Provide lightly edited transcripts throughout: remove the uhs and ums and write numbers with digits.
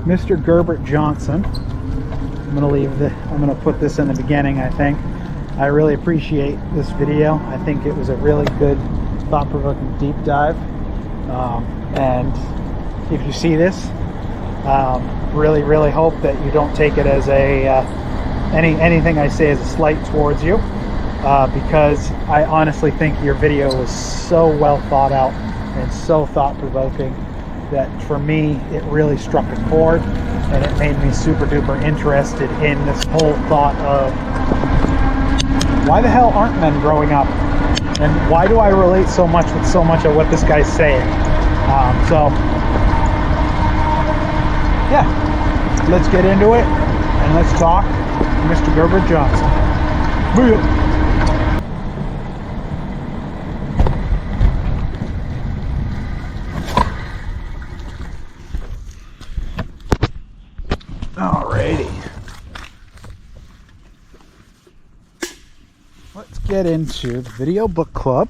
Mr. Gerbert Johnson. I'm gonna put this in the beginning, I think. I really appreciate this video. I think it was a really good, thought-provoking deep dive. And if you see this, really hope that you don't take it as anything I say as a slight towards you, because I honestly think your video was so well thought out and so thought-provoking that for me it really struck a chord, and it made me super duper interested in this whole thought of why the hell aren't men growing up, and why do I relate so much with so much of what this guy's saying. So yeah, let's get into it and let's talk to Mr. Gerbert Johnson. Booyah. Alrighty, let's get into the video book club.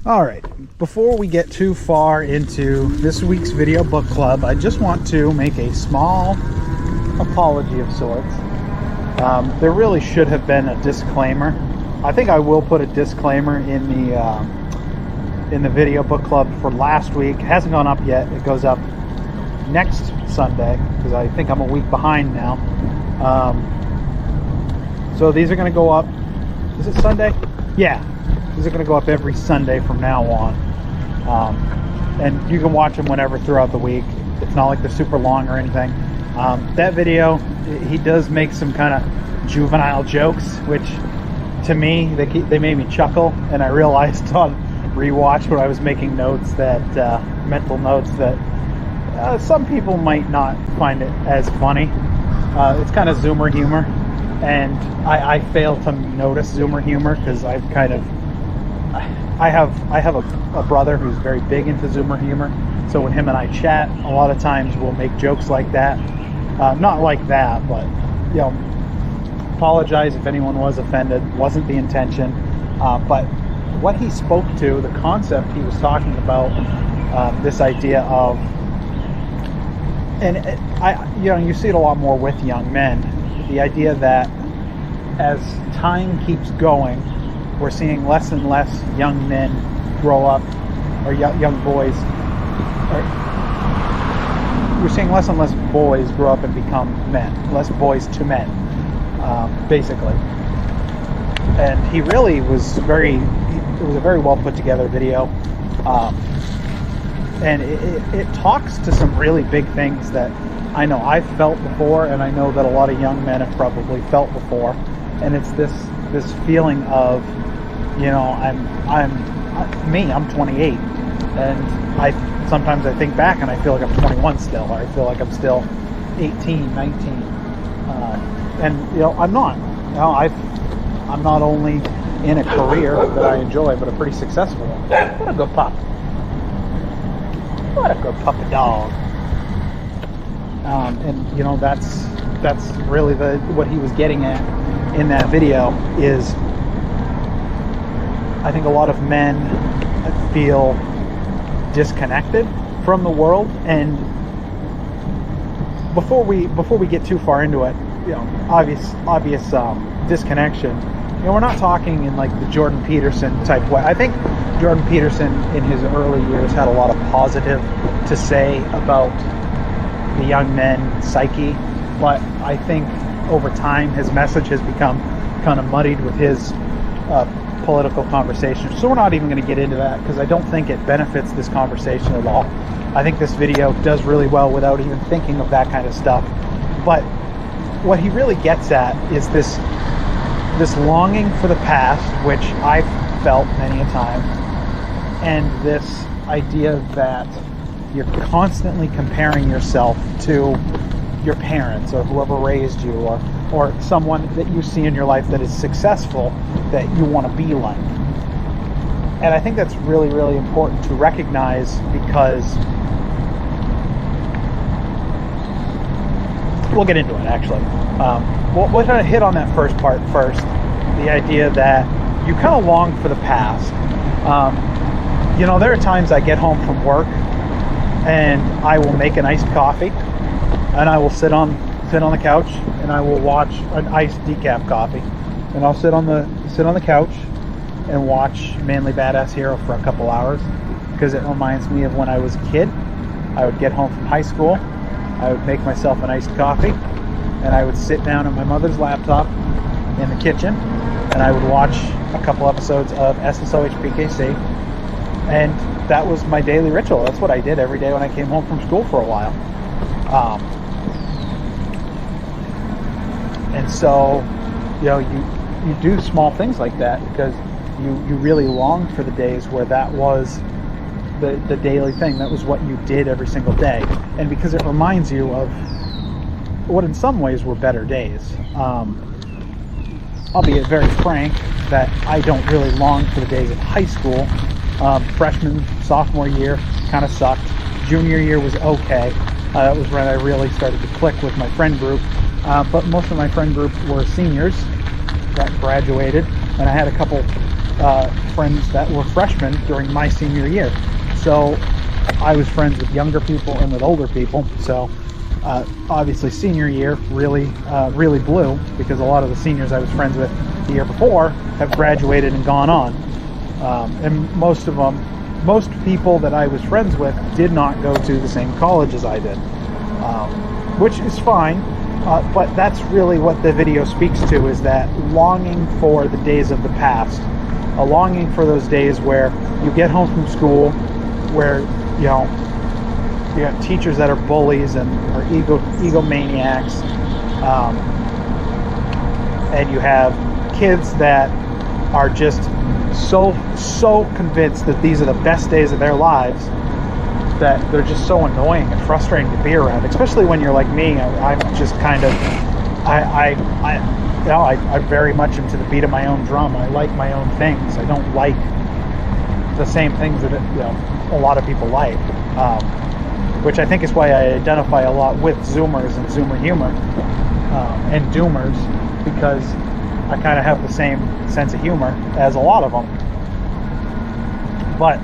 Alright, before we get too far into this week's video book club, I just want to make a small apology of sorts. There really should have been a disclaimer. I think I will put a disclaimer in the video book club for last week. It hasn't gone up yet. It goes up next Sunday, because I think I'm a week behind now. So these are going to go up. Is it Sunday? Yeah. These are going to go up every Sunday from now on. And you can watch them whenever throughout the week. It's not like they're super long or anything. That video, he does make some kind of juvenile jokes, which to me, they made me chuckle. And I realized on rewatch when I was making notes that, mental notes, that some people might not find it as funny. It's kind of Zoomer humor. And I fail to notice Zoomer humor because I've kind of... I have a brother who's very big into Zoomer humor, so when him and I chat, a lot of times we'll make jokes like that. Not like that, but, you know, apologize if anyone was offended. Wasn't the intention. But what he spoke to, the concept he was talking about, this idea of, and you see it a lot more with young men, the idea that as time keeps going, we're seeing less and less young men grow up, or young boys. We're seeing less and less boys grow up and become men, less boys to men, basically. And he really was it was a very well put together video, and it talks to some really big things that I know I've felt before, and I know that a lot of young men have probably felt before. And it's this feeling of, you know, I'm 28, and sometimes I think back and I feel like I'm 21 still, or I feel like I'm still 18, 19, and you know, I'm not. You know, I'm not only in a career that I enjoy, but a pretty successful one. What a good pup! What a good puppy dog! And you know, that's really what he was getting at in that video is, I think a lot of men feel disconnected from the world. And before we get too far into it, you know, obvious disconnection. You know, we're not talking in like the Jordan Peterson type way. I think Jordan Peterson in his early years had a lot of positive to say about the young men psyche, but I think over time his message has become kind of muddied with his political conversation. So we're not even going to get into that because I don't think it benefits this conversation at all. I think this video does really well without even thinking of that kind of stuff. But what he really gets at is this longing for the past, which I've felt many a time, and this idea that you're constantly comparing yourself to your parents or whoever raised you, or someone that you see in your life that is successful that you want to be like. And I think that's really, really important to recognize, because we'll get into it, actually. We'll try to hit on that first part first, the idea that you kind of long for the past. There are times I get home from work and I will make an iced coffee, and I will sit on the couch and I will watch an iced decaf coffee, and I'll sit on the couch and watch Manly Badass Hero for a couple hours, because it reminds me of when I was a kid. I would get home from high school, I would make myself an iced coffee, and I would sit down at my mother's laptop in the kitchen, and I would watch a couple episodes of SSOH PKC, and that was my daily ritual. That's what I did every day when I came home from school for a while. And so, you do small things like that because you really long for the days where that was the daily thing. That was what you did every single day. And because it reminds you of what in some ways were better days. I'll be very frank that I don't really long for the days of high school. Freshman, sophomore year kind of sucked. Junior year was okay. That was when I really started to click with my friend group. But most of my friend group were seniors that graduated, and I had a couple friends that were freshmen during my senior year. So I was friends with younger people and with older people. So obviously senior year really blew, because a lot of the seniors I was friends with the year before have graduated and gone on. And most people that I was friends with did not go to the same college as I did, which is fine. But that's really what the video speaks to, is that longing for the days of the past, a longing for those days where you get home from school, where you have teachers that are bullies and are egomaniacs, and you have kids that are just so convinced that these are the best days of their lives, that they're just so annoying and frustrating to be around, especially when you're like me. I'm just kind of, I very much am to the beat of my own drum. I like my own things. I don't like the same things that a lot of people like, which I think is why I identify a lot with Zoomers and Zoomer humor and Doomers, because I kind of have the same sense of humor as a lot of them. But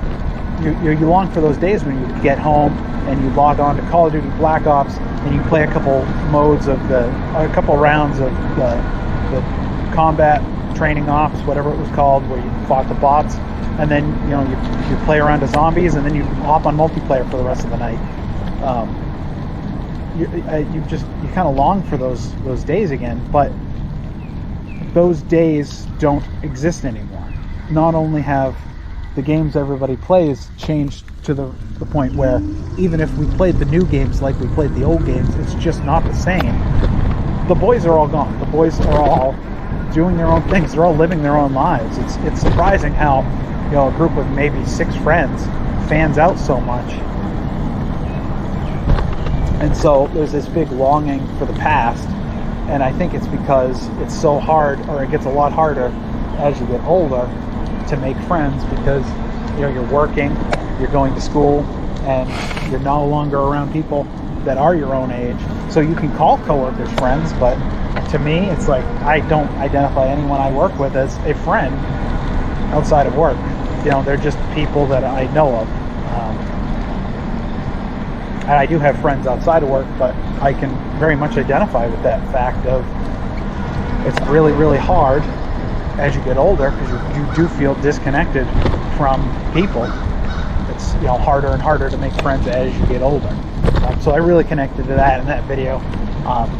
you long for those days when you get home and you log on to Call of Duty Black Ops and you play a couple rounds of the combat training ops, whatever it was called, where you fought the bots, and then you play around to zombies, and then you hop on multiplayer for the rest of the night. You kind of long for those days again, but those days don't exist anymore. Not only have the games everybody plays changed to the point where even if we played the new games like we played the old games, it's just not the same. The boys are all gone. The boys are all doing their own things. They're all living their own lives. It's surprising how a group of maybe 6 friends fans out so much. And so there's this big longing for the past, and I think it's because it's so hard, or it gets a lot harder as you get older, to make friends, because you're working, you're going to school, and you're no longer around people that are your own age. So you can call coworkers friends, but to me it's like I don't identify anyone I work with as a friend outside of work. They're just people that I know of, and I do have friends outside of work, but I can very much identify with that fact of it's really, really hard as you get older, because you do feel disconnected from people. It's harder and harder to make friends as you get older. So I really connected to that in that video.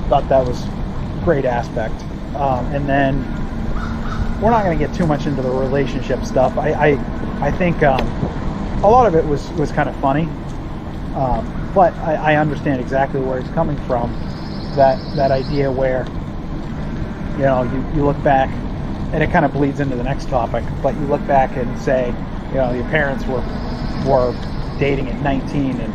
Thought that was a great aspect. And then we're not going to get too much into the relationship stuff. I think a lot of it was kind of funny, but I understand exactly where he's coming from. That idea where you look back, and it kind of bleeds into the next topic, but you look back and say, your parents were dating at 19, and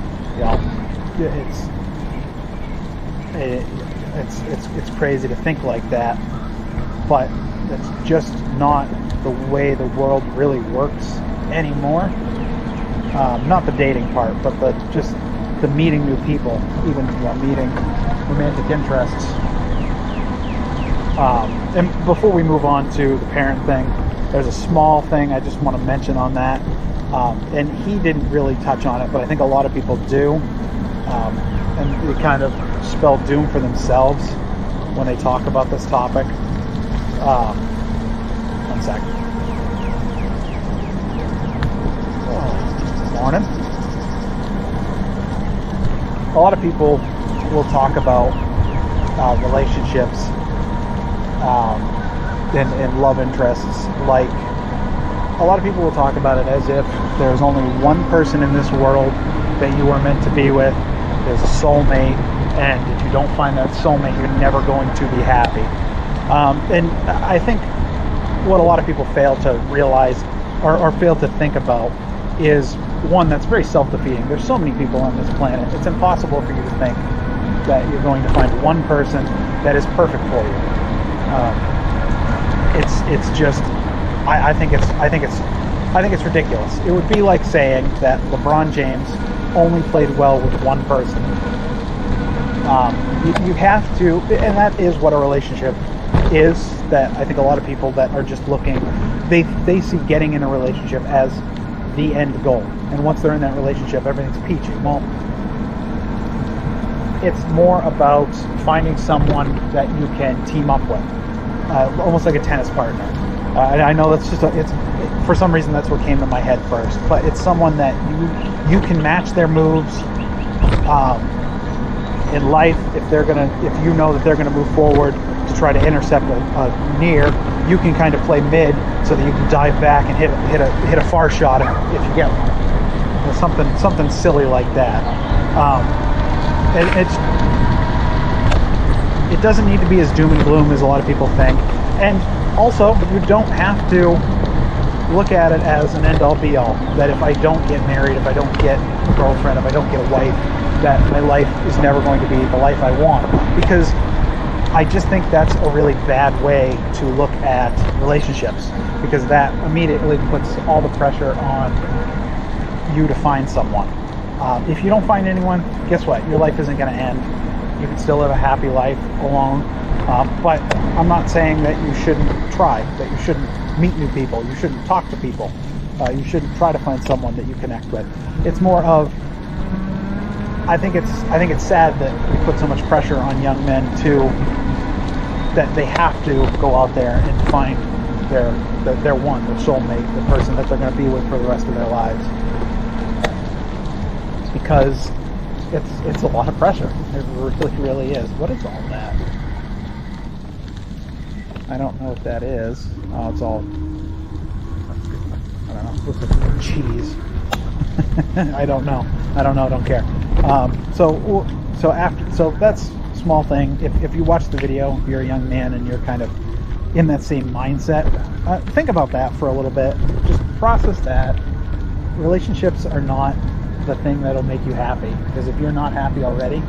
it's crazy to think like that, but that's just not the way the world really works anymore. Not the dating part, but just the meeting new people, even meeting romantic interests. And before we move on to the parent thing, there's a small thing I just want to mention on that. And he didn't really touch on it, but I think a lot of people do. And they kind of spell doom for themselves when they talk about this topic. One second. Morning. A lot of people will talk about relationships and love interests. Like, a lot of people will talk about it as if there's only one person in this world that you are meant to be with. There's a soulmate, and if you don't find that soulmate, you're never going to be happy. And I think what a lot of people fail to realize or fail to think about is, one, that's very self-defeating. There's so many people on this planet. It's impossible for you to think that you're going to find one person that is perfect for you. It's just, I think it's ridiculous. It would be like saying that LeBron James only played well with one person. You have to, and that is what a relationship is. That I think a lot of people that are just looking, they see getting in a relationship as the end goal, and once they're in that relationship, everything's peachy. Well, it's more about finding someone that you can team up with, almost like a tennis partner. I know that's just for some reason that's what came to my head first, but it's someone that you can match their moves in life. If you know that they're gonna move forward to try to intercept a near, you can kind of play mid so that you can dive back and hit a far shot if you get one. Something silly like that. And it doesn't need to be as doom and gloom as a lot of people think. And also, you don't have to look at it as an end-all be-all. That if I don't get married, if I don't get a girlfriend, if I don't get a wife, that my life is never going to be the life I want. Because I just think that's a really bad way to look at relationships, because that immediately puts all the pressure on you to find someone. If you don't find anyone, guess what? Your life isn't going to end. You can still live a happy life alone. But I'm not saying that you shouldn't try, that you shouldn't meet new people, you shouldn't talk to people, you shouldn't try to find someone that you connect with. It's more of, I think it's sad that we put so much pressure on young men that they have to go out there and find their one, their soulmate, the person that they're going to be with for the rest of their lives. Because it's a lot of pressure. It really is. What is all that? I don't know what that is. Oh, it's all, I don't know. Looks like cheese. I don't know. Don't care. So that's a small thing. If you watch the video, if you're a young man and you're kind of in that same mindset, think about that for a little bit. Just process that. Relationships are not the thing that'll make you happy, because if you're not happy already,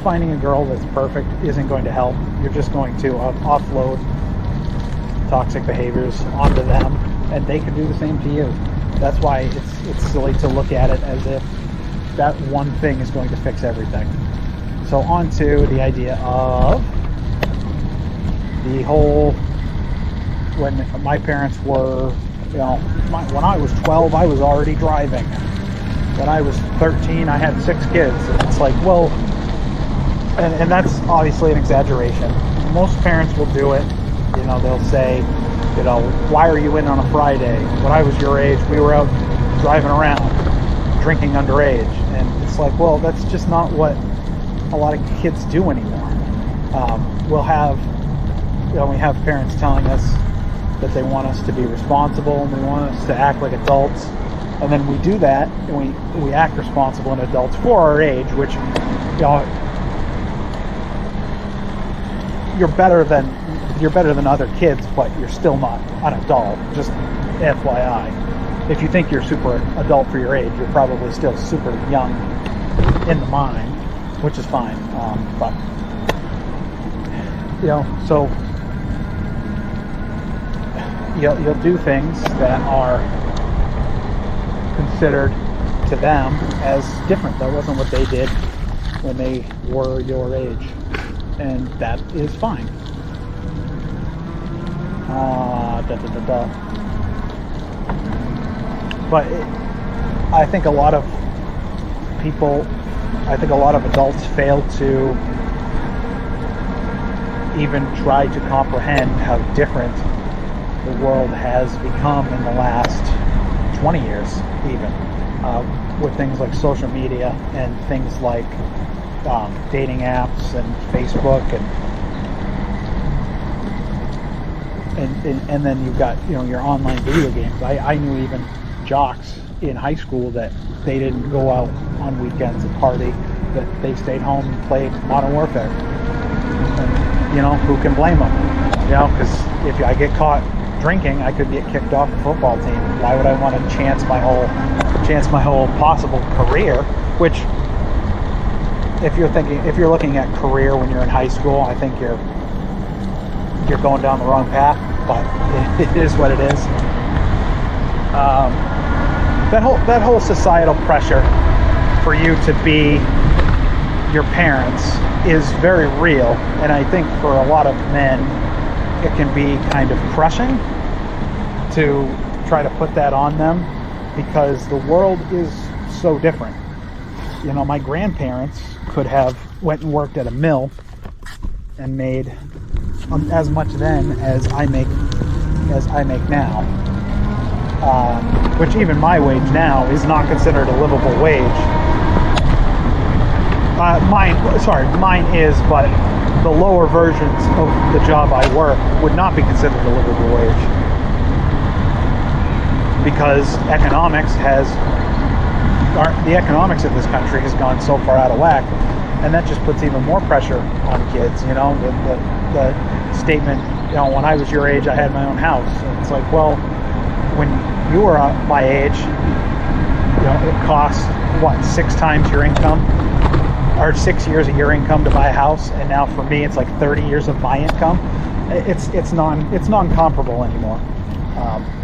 finding a girl that's perfect isn't going to help. You're just going to offload toxic behaviors onto them, and they can do the same to you. That's why it's silly to look at it as if that one thing is going to fix everything. So on to the idea of the whole, when my parents were, when I was 12, I was already driving. When I was 13, I had 6 kids. And it's like, well, and that's obviously an exaggeration. Most parents will do it. They'll say, why are you in on a Friday? When I was your age, we were out driving around, drinking underage. And it's like, well, that's just not what a lot of kids do anymore. We have parents telling us that they want us to be responsible and they want us to act like adults. And then we do that, and we act responsible and adults for our age, which, you're better than other kids, but you're still not an adult. Just FYI. If you think you're super adult for your age, you're probably still super young in the mind, which is fine. But so you'll do things that are considered to them as different. That wasn't what they did when they were your age, and that is fine. But I think a lot of adults fail to even try to comprehend how different the world has become in the last 20 years, even with things like social media and things like dating apps and Facebook, and then you've got your online video games. I knew even jocks in high school that they didn't go out on weekends and party, that they stayed home and played Modern Warfare. And, who can blame them? Because if I get caught drinking, I could get kicked off the football team. Why would I want to chance my whole possible career? Which, if you're looking at career when you're in high school, I think you're going down the wrong path. But it is what it is. That whole societal pressure for you to be your parents is very real, and I think for a lot of men it can be kind of crushing to try to put that on them, because the world is so different. My grandparents could have went and worked at a mill and made as much then as I make now, which even my wage now is not considered a livable wage. Mine is, but the lower versions of the job I work would not be considered a livable wage, because the economics of this country has gone so far out of whack, and that just puts even more pressure on kids. The statement, when I was your age, I had my own house. And it's like, well, when you were my age, it costs 6 times your income, or 6 years of your income to buy a house, and now for me it's like 30 years of my income. It's non-comparable anymore.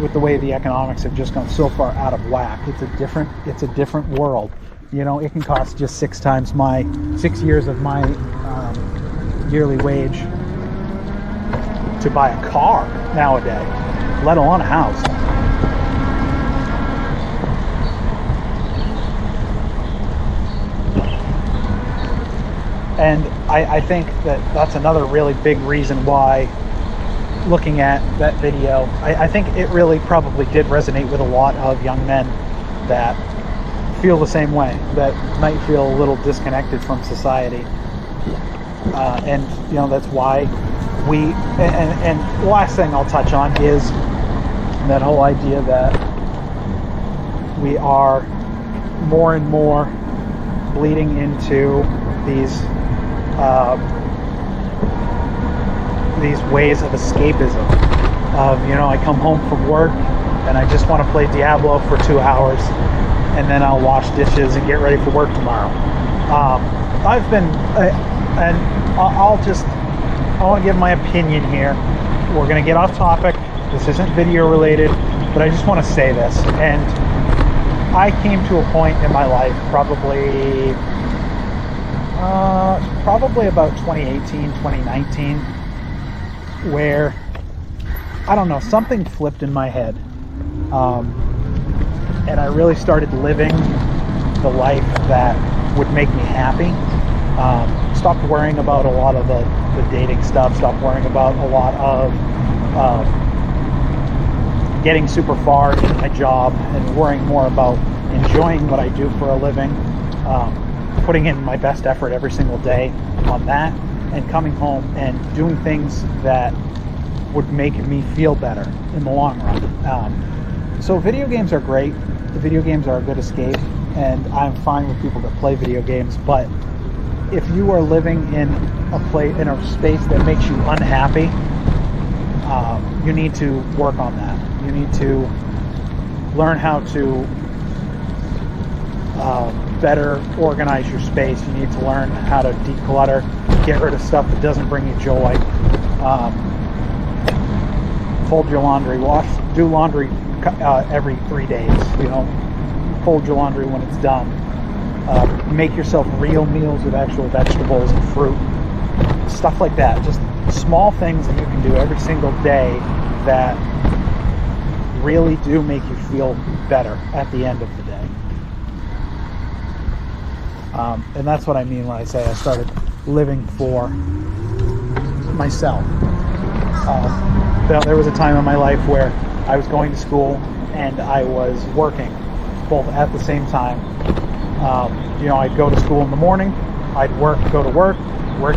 With the way the economics have just gone so far out of whack, it's a different world. It can cost just 6 times my 6 years of my yearly wage to buy a car nowadays, let alone a house. And I think that's another really big reason why, looking at that video, I think it really probably did resonate with a lot of young men that feel the same way, that might feel a little disconnected from society. And that's why and the last thing I'll touch on is that whole idea that we are more and more bleeding into these ways of escapism. I come home from work and I just want to play Diablo for 2 hours, and then I'll wash dishes and get ready for work tomorrow. I want to give my opinion here. We're going to get off topic. This isn't video related, but I just want to say this. And I came to a point in my life, probably about 2018, 2019, where, I don't know, something flipped in my head. And I really started living the life that would make me happy. Stopped worrying about a lot of the dating stuff. Stopped worrying about a lot of getting super far in my job, and worrying more about enjoying what I do for a living, putting in my best effort every single day on that, and coming home and doing things that would make me feel better in the long run. So video games are great. The video games are a good escape, and I'm fine with people that play video games, but if you are living in a space that makes you unhappy, you need to work on that. You need to learn how to better organize your space. You need to learn how to declutter, get rid of stuff that doesn't bring you joy. Fold your laundry, do laundry every 3 days. fold your laundry when it's done. Make yourself real meals with actual vegetables and fruit. Stuff like that. Just small things that you can do every single day that really do make you feel better at the end of the day. And that's what I mean when I say I started living for myself. There was a time in my life where I was going to school and I was working both at the same time. I'd go to school in the morning, I'd go to work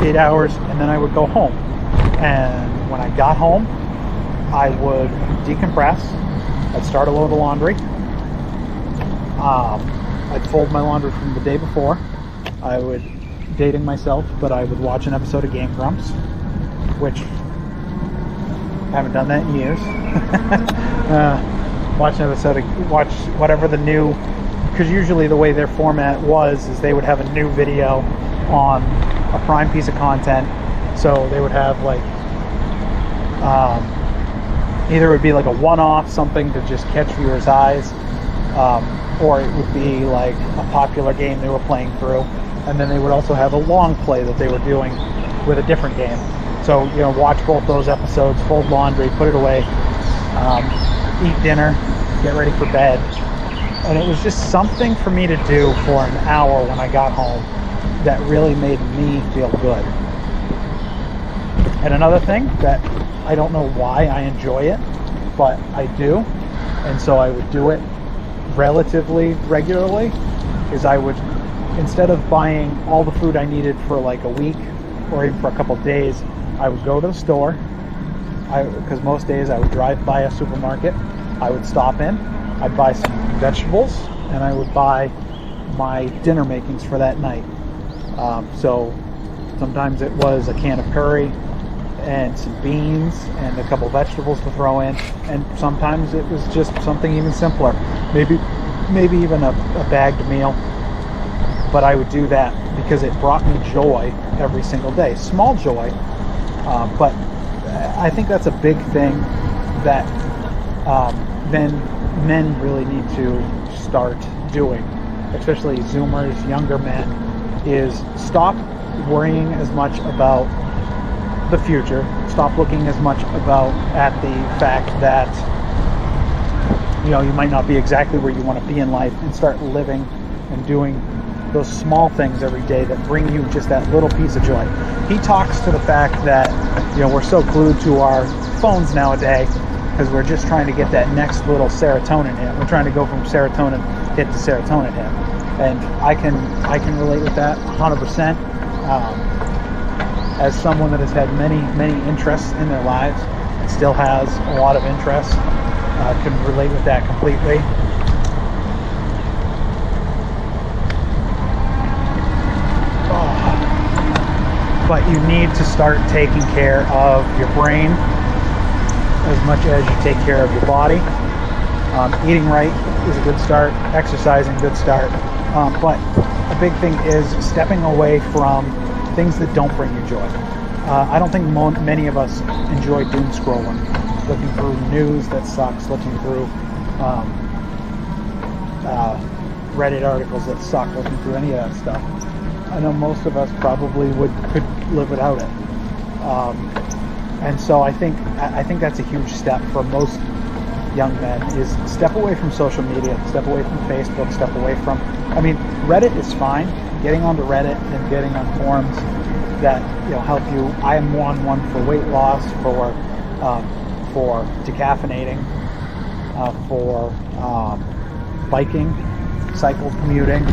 8 hours, and then I would go home. And when I got home, I would decompress. I'd start a load of laundry. I'd fold my laundry from the day before. I would, dating myself, but I would watch an episode of Game Grumps, which I haven't done that in years. Watch whatever the new, because usually the way their format is they would have a new video on a prime piece of content. So they would have like, either it would be like a one-off, something to just catch viewers' eyes, or it would be like a popular game they were playing through, and then they would also have a long play that they were doing with a different game. So, watch both those episodes, fold laundry, put it away, eat dinner, get ready for bed. And it was just something for me to do for an hour when I got home that really made me feel good. And another thing that I don't know why I enjoy it, but I do, and so I would do it relatively regularly, is I would, instead of buying all the food I needed for like a week or even for a couple of days, I would go to the store, because most days I would drive by a supermarket, I would stop in, I'd buy some vegetables, and I would buy my dinner makings for that night. So sometimes it was a can of curry and some beans and a couple vegetables to throw in, and sometimes it was just something even simpler, maybe even a bagged meal. But I would do that because it brought me joy every single day. Small joy, but I think that's a big thing that men really need to start doing, especially Zoomers, younger men, is stop worrying as much about the future, stop looking as much at the fact that you might not be exactly where you want to be in life, and start living and doing those small things every day that bring you just that little piece of joy. He talks to the fact that we're so glued to our phones nowadays because we're just trying to get that next little serotonin hit. We're trying to go from serotonin hit to serotonin hit, and I can relate with that 100%. As someone that has had many interests in their lives and still has a lot of interests, can relate with that completely. But you need to start taking care of your brain as much as you take care of your body. Eating right is a good start. Exercising, good start. But a big thing is stepping away from things that don't bring you joy. I don't think many of us enjoy doom scrolling, looking through news that sucks, looking through Reddit articles that suck, looking through any of that stuff. I know most of us probably could live without it. And so I think that's a huge step for most young men, is step away from social media, step away from Facebook, step away from, Reddit is fine. Getting onto Reddit and getting on forums that help you. I am one for weight loss, for decaffeinating, for biking, cycle commuting,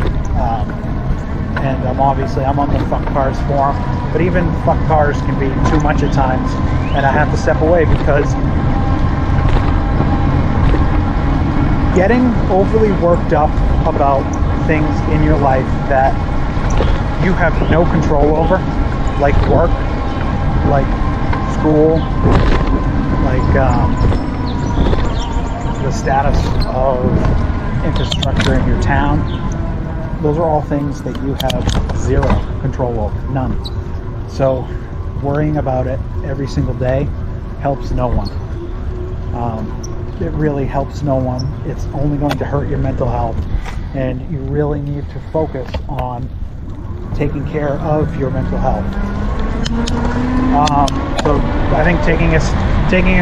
and I'm on the fuck cars forum. But even fuck cars can be too much at times, and I have to step away because getting overly worked up about things in your life that you have no control over, like work, like school, like the status of infrastructure in your town, those are all things that you have zero control over, none. So worrying about it every single day helps no one. It really helps no one. It's only going to hurt your mental health. and you really need to focus on taking care of your mental health. So I think taking a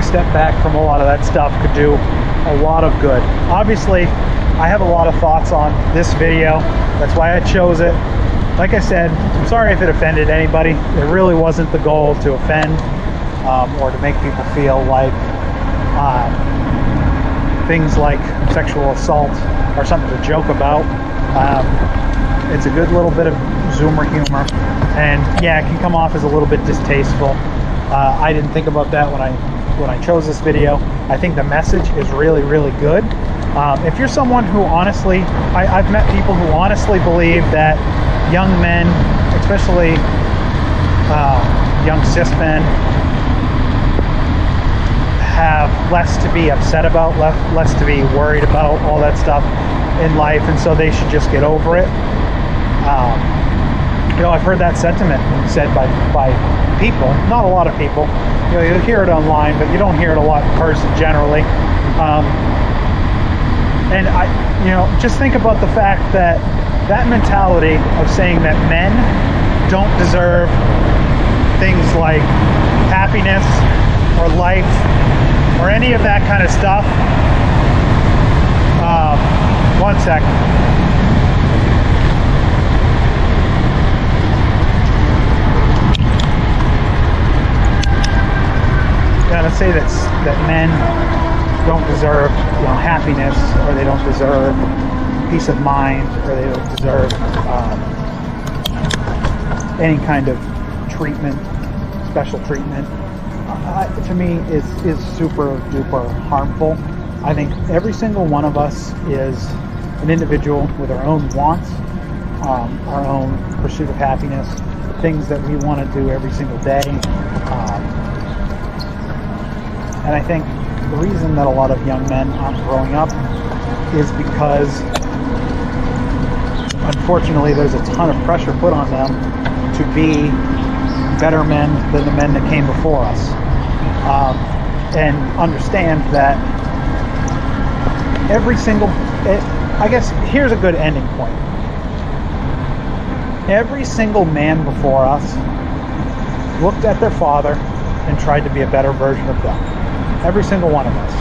step back from a lot of that stuff could do a lot of good. Obviously, I have a lot of thoughts on this video. That's why I chose it. Like I said, I'm sorry if it offended anybody. It really wasn't the goal to offend or to make people feel like things like sexual assault are something to joke about. It's a good little bit of Zoomer humor, and yeah, it can come off as a little bit distasteful. I didn't think about that when I chose this video. I think the message is really, really good. If you're someone who honestly, I've met people who honestly believe that young men, especially young cis men, have less to be upset about, less to be worried about, all that stuff in life, and so they should just get over it. I've heard that sentiment said by people, not a lot of people. You hear it online, but you don't hear it a lot in person generally. And just think about the fact that mentality of saying that men don't deserve things like happiness or life or any of that kind of stuff. One second. To say that men don't deserve happiness, or they don't deserve peace of mind, or they don't deserve any kind of treatment, special treatment, to me is super duper harmful. I think every single one of us is an individual with our own wants, our own pursuit of happiness, things that we want to do every single day. And I think the reason that a lot of young men aren't growing up is because, unfortunately, there's a ton of pressure put on them to be better men than the men that came before us. And understand that I guess here's a good ending point. Every single man before us looked at their father and tried to be a better version of them. Every single one of us.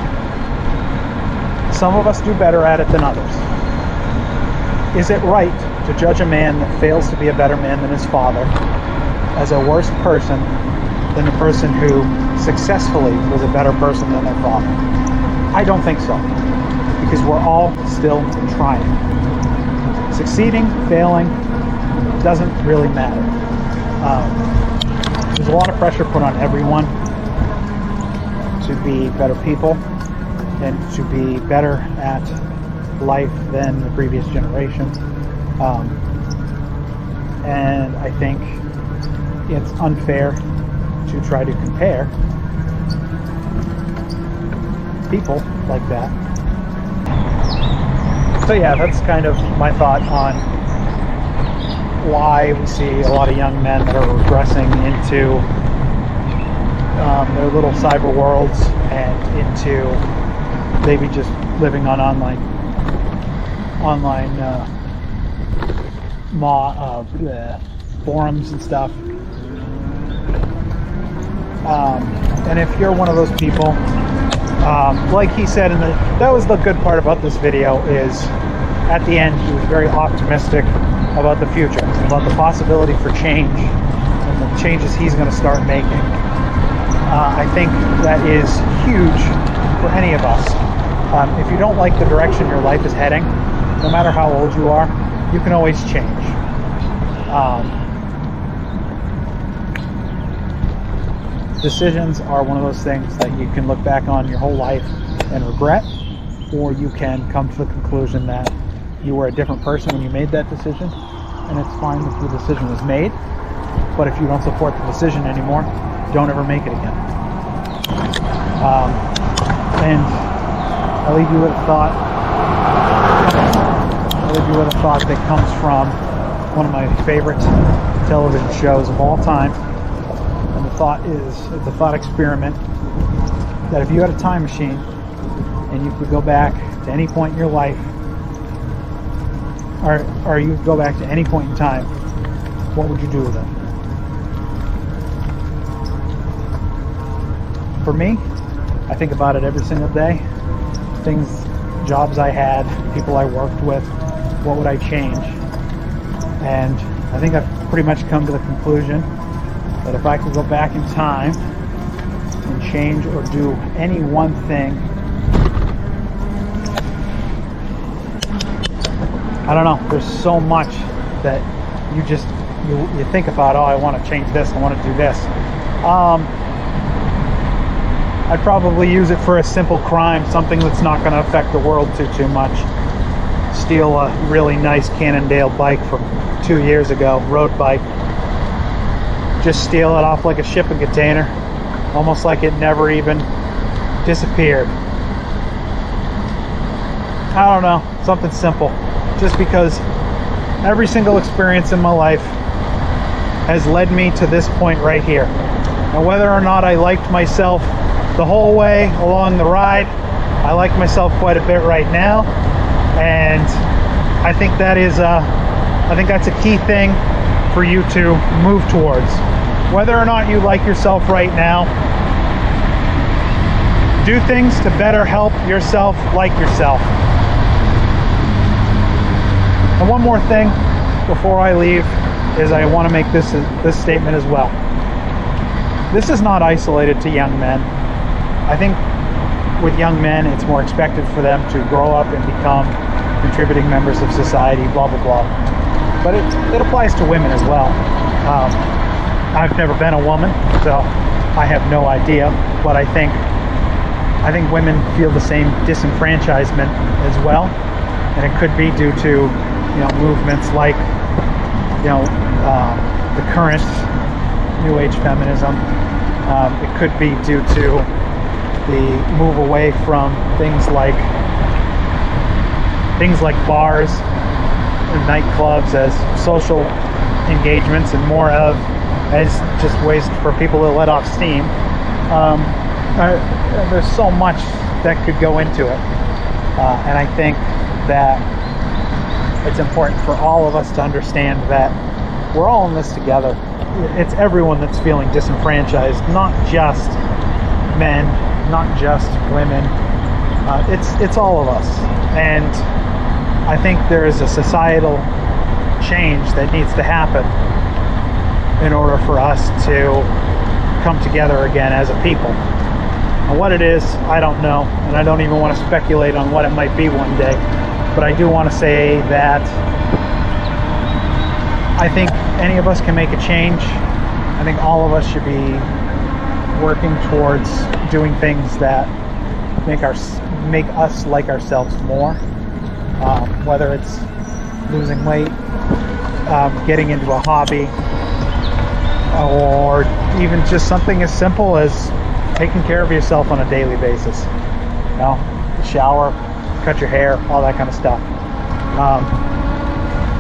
Some of us do better at it than others. Is it right to judge a man that fails to be a better man than his father as a worse person than the person who successfully was a better person than their father? I don't think so. Because we're all still trying. Succeeding, failing, doesn't really matter. There's a lot of pressure put on everyone to be better people and to be better at life than the previous generation. And I think it's unfair to try to compare people like that. So yeah, that's kind of my thought on why we see a lot of young men that are regressing into their little cyber worlds and into maybe just living on online forums and stuff. And if you're one of those people, like he said, that was the good part about this video, is at the end he was very optimistic about the future, about the possibility for change and the changes he's going to start making. I think that is huge for any of us. If you don't like the direction your life is heading, no matter how old you are, you can always change. Decisions are one of those things that you can look back on your whole life and regret, or you can come to the conclusion that you were a different person when you made that decision, and it's fine if the decision was made. But if you don't support the decision anymore, don't ever make it again. And I'll leave you with a thought. That comes from one of my favorite television shows of all time. And the thought is, it's a thought experiment, that if you had a time machine and you could go back to any point in your life or you could go back to any point in time, what would you do with it? For me, I think about it every single day. Things, jobs I had, people I worked with, what would I change? And I think I've pretty much come to the conclusion that if I could go back in time and change or do any one thing, I don't know, there's so much that you think about, oh, I want to change this, I want to do this. I'd probably use it for a simple crime, something that's not going to affect the world too much. Steal a really nice Cannondale bike from 2 years ago, road bike. Just steal it off like a shipping container, almost like it never even disappeared. I don't know, something simple. Just because every single experience in my life has led me to this point right here. And whether or not I liked myself the whole way along the ride, I like myself quite a bit right now, and I think that's a key thing for you to move towards. Whether or not you like yourself right now, do things to better help yourself like yourself. And one more thing before I leave is I want to make this statement as well. This is not isolated to young men. I think with young men, it's more expected for them to grow up and become contributing members of society, blah, blah, blah. But it applies to women as well. I've never been a woman, so I have no idea. But I think women feel the same disenfranchisement as well. And it could be due to, movements like, the current New Age feminism. It could be due to the move away from things like bars and nightclubs as social engagements and more of as just ways for people to let off steam. There's so much that could go into it, and I think that it's important for all of us to understand that we're all in this together. It's everyone that's feeling disenfranchised, not just men, not just women. It's all of us, and I think there is a societal change that needs to happen in order for us to come together again as a people. And what it is, I don't know, and I don't even want to speculate on what it might be one day, but I do want to say that I think any of us can make a change. I think all of us should be working towards doing things that make us like ourselves more, whether it's losing weight, getting into a hobby, or even just something as simple as taking care of yourself on a daily basis. Shower, cut your hair, all that kind of stuff.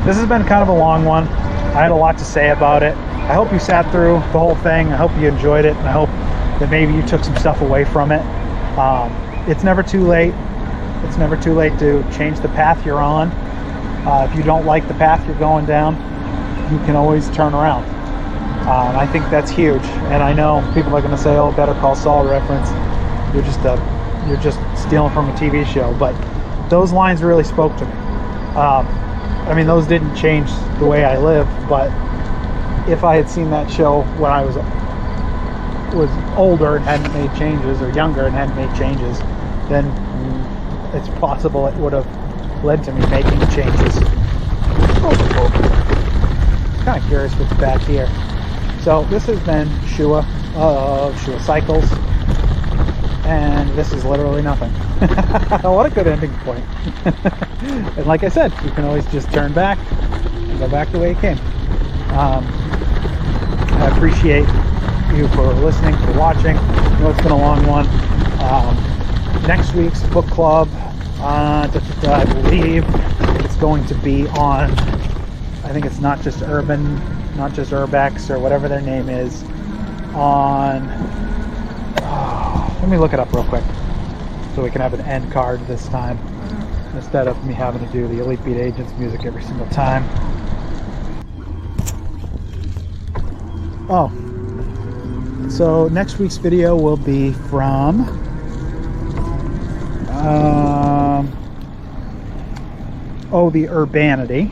This has been kind of a long one. I had a lot to say about it. I hope you sat through the whole thing. I hope you enjoyed it, and I hope that maybe you took some stuff away from it. It's never too late. It's never too late to change the path you're on. If you don't like the path you're going down, you can always turn around. And I think that's huge. And I know people are going to say, "Oh, Better Call Saul reference. You're just stealing from a TV show." But those lines really spoke to me. Those didn't change the way I live, but if I had seen that show when I was older and hadn't made changes, or younger and hadn't made changes, then it's possible it would have led to me making changes. Kind of curious what's back here. So this has been Shua of Shua Cycles, and this is literally nothing. What a good ending point. And like I said, you can always just turn back and go back the way you came. I appreciate you for listening, for watching. I know it's been a long one. Next week's book club, I believe it's going to be on, I think it's Not Just Urban, Not Just Urbex, or whatever their name is, on, let me look it up real quick so we can have an end card this time. instead of me having to do the Elite Beat Agents music every single time. Oh, so next week's video will be from the Urbanity,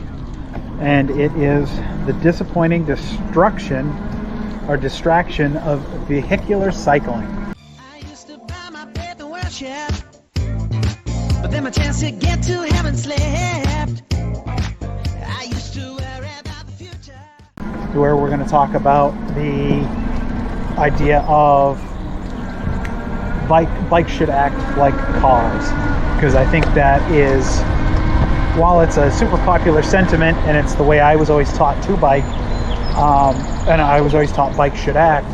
and it is the disappointing destruction or distraction of vehicular cycling. I used to buy my faith and worship, but then my chance to get to heaven slipped. I used to worry about the future. Where we're going to talk about the idea of bikes should act like cars, because I think that is, while it's a super popular sentiment and it's the way I was always taught to bike, and I was always taught bikes should act,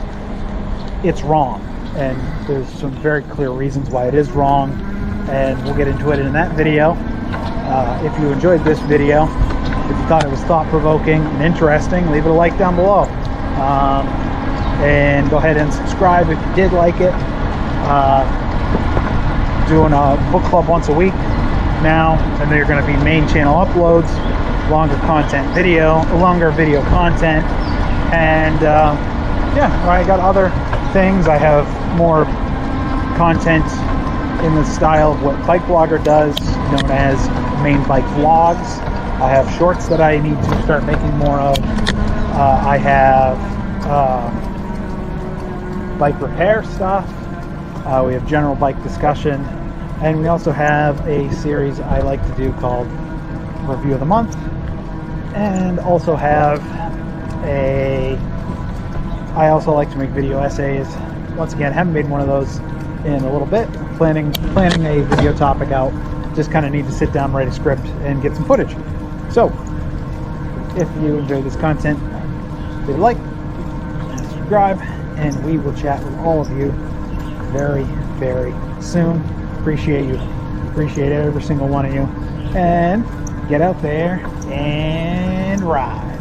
it's wrong, and there's some very clear reasons why it is wrong, and we'll get into it in that video. If you enjoyed this video, if you thought it was thought-provoking and interesting, leave it a like down below, and go ahead and subscribe if you did like it. Doing a book club once a week now, and they're going to be main channel uploads, longer video content, and yeah, I got other things. I have more content in the style of what Bike Blogger does, known as main bike vlogs. I have shorts that I need to start making more of. I have bike repair stuff. We have general bike discussion, and we also have a series I like to do called Review of the Month, and also have I also like to make video essays. Once again, haven't made one of those in a little bit. Planning a video topic out. Just kind of need to sit down, write a script, and get some footage. So, if you enjoy this content, leave a like, subscribe, and we will chat with all of you very, very soon. Appreciate you. Appreciate every single one of you. And get out there and ride.